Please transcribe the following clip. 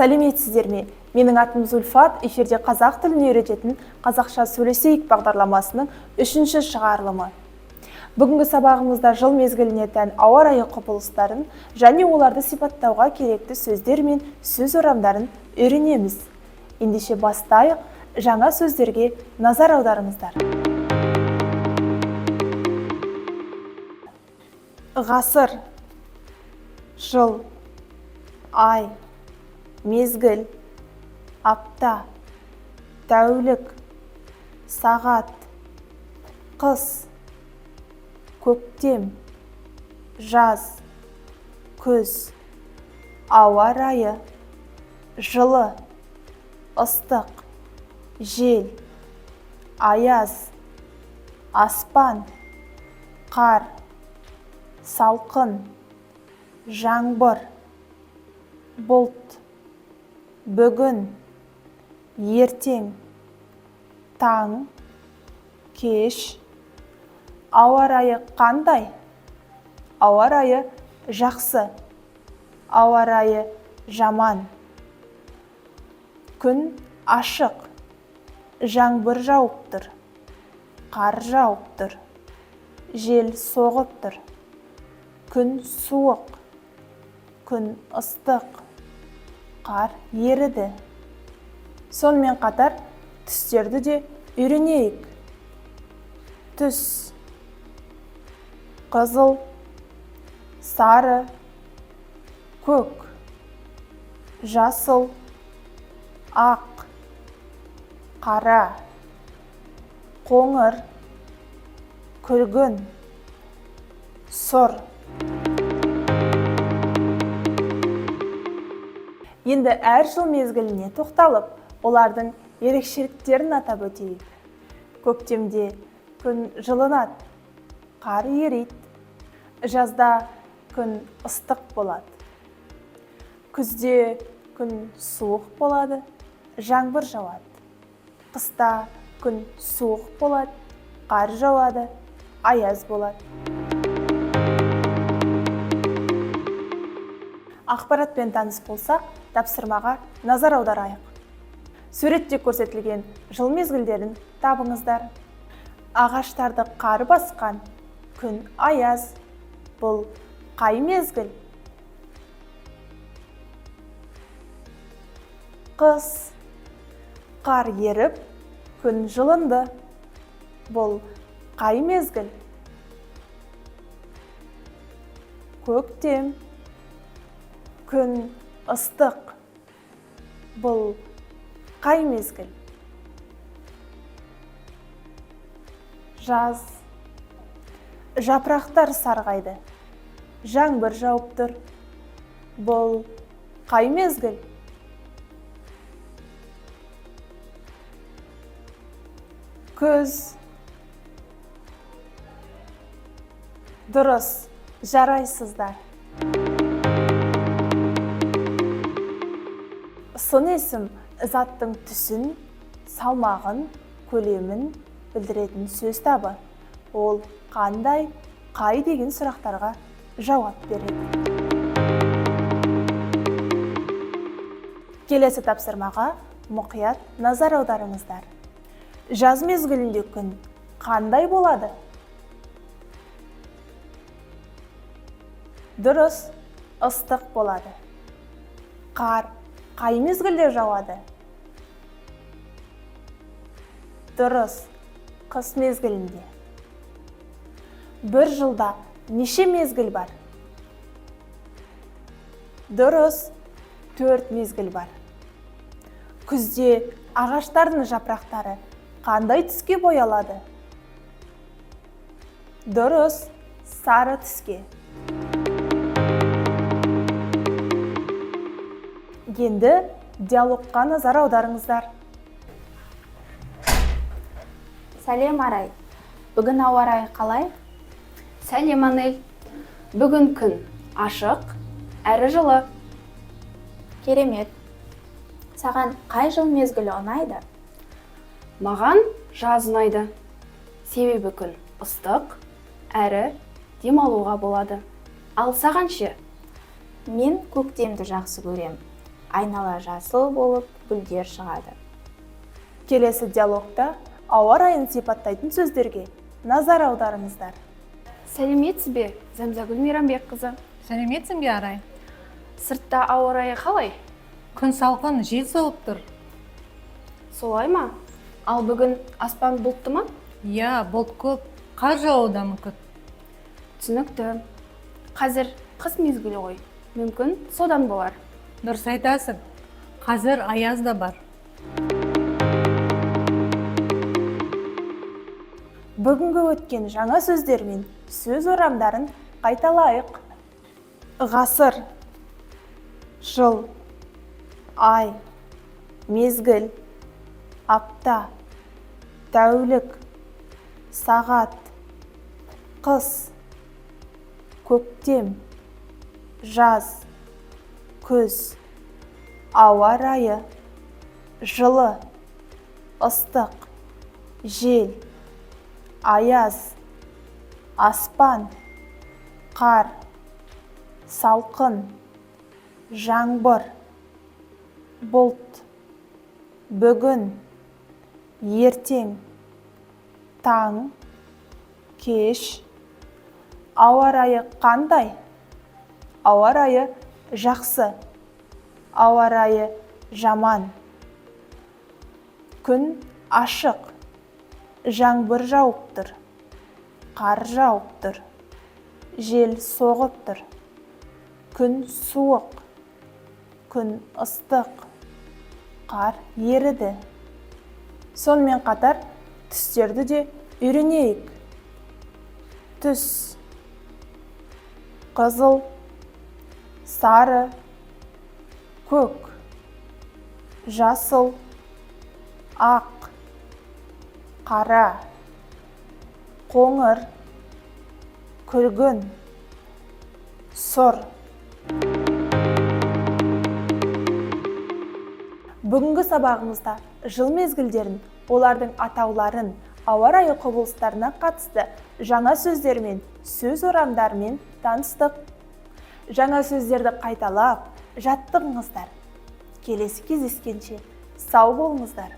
Сәлеметсіздер ме? Менің атым Зульфат, эфирде қазақ тілін үйрететін қазақша сөйлесейік бағдарламасының 3-ші шығарылымы. Бүгінгі сабағымызда жыл мезгіліне тән ауа райы құбылыстарын және оларды сипаттауға керекті сөздер мен сөз орамдарын үйренеміз. Ендеше бастайық, жаңа сөздерге назар аударыңыздар. Ғасыр, жыл, ай, мезгіл, апта, тәулік, сағат, қыс, көктем, жаз, күз, ауа райы, жылы, ыстық, жел, аяз, аспан, қар, салқын, жаңбыр, бұлт, бүгін, ертең, таң, кеш. Ауа райы қандай? Ауа райы жақсы, ауа райы жаман. Күн ашық, жаңбыр жауып тұр, қар жауып тұр, жел соғып тұр. Күн суық, күн ыстық, қар еріді. Сонымен қатар түстерді де үйренейік. Түс, қызыл, сары, көк, жасыл, ақ, қара, қоңыр, күлгін, сұр. Енді әр жыл мезгіліне тоқталып, олардың ерекшеліктерін атап өтейік. Көктемде күн жылынады, қар ериді, жазда күн ыстық болады. Күзде күн суық болады, жаңбыр жауады. Қыста күн суық болады, қар жауады, аяз болады. Ақпаратпен таныс болсақ, тапсырмаға назар аударайық. Суретте көрсетілген жыл мезгілдерін табыңыздар. Ағаштарды қар басқан күн аяз. Бұл қай мезгіл? Қыс. Қар еріп, күн жылынды. Бұл қай мезгіл? Көктем. Күн ыстық. Бұл қай мезгіл? Жаз. Жапырақтар сарғайды, жаңбыр жауып тұр. Бұл қай мезгіл? Күз. Дұрыс, жарайсыздар. Сын есім заттың түсін, салмағын, көлемін білдіретін сөз табы. Ол қандай, қай деген сұрақтарға жауап береді. Келесі тапсырмаға мұқият назар аударыңыздар. Жаз мезгілінде күн қандай болады? Дұрыс, ыстық болады. Қар қай мезгілде жауады? Дұрыс, қыс мезгілінде. Бір жылда неше мезгіл бар? Дұрыс, 4 мезгіл бар. Күзде ағаштардың жапырақтары қандай түске боялады? Дұрыс, сары түске. Енді диалогқа назар аударыңыздар. Сәлем Арай. Бүгін ауа райы қалай? Сәлем Анель. Бүгін күн ашық, әрі жылы. Керемет. Саған қай жыл мезгілі ұнайды? Маған жаз ұнайды. Себебі күн ыстық, әрі демалуға болады. Ал саған ше? Мен көктемді жақсы көрем. айнала жасыл болып гүлдер шығады. Келесі диалогта ауа райын сипаттайтын сөздерге назар аударыңыздар. Сәлеметсіз бе, Зәмзагүл Мейрамбекқызы? Сәлеметсің бе, Арай? Сыртта ауа райы қалай? Күн салқын, жел соғып тұр. Солай ма? Ал бүгін аспан бұлтты ма? Я, бұлт көп, қар жауы да мүмкін. Түсінікті. Қазір қыс мезгілі ғой. Мүмкін содан болар. Дұрыс айтасың. Қазір аяз да бар. Бүгінгі өткен жаңа сөздер мен сөз орамдарын қайталайық. Ғасыр, жыл, ай, мезгіл, апта, тәулік, сағат, қыс, көктем, жаз, күз, ауа райы, жылы, ыстық, жел, аяз, аспан, қар, салқын, жаңбыр, бұлт, бүгін, ертең, таң, кеш. Ауа райы қандай? Ауа райы жақсы, ауа райы жаман. Күн ашық, жаңбыр жауып тұр, қар жауып тұр, жел соғып тұр. Күн суық, күн ыстық, қар еріді. Сонымен қатар түстерді де үйренейік. Түс, қызыл, сары, көк, жасыл, ақ, қара, қоңыр, күлгін, сұр. Бүгінгі сабағымызда жыл мезгілдерін, олардың атауларын, ауа райы құбылыстарына қатысты жаңа сөздермен, сөз орамдарымен таныстық. Жаңа сөздерді қайталап, жаттығыңыздар. Келесі кездескенше сау болыңыздар.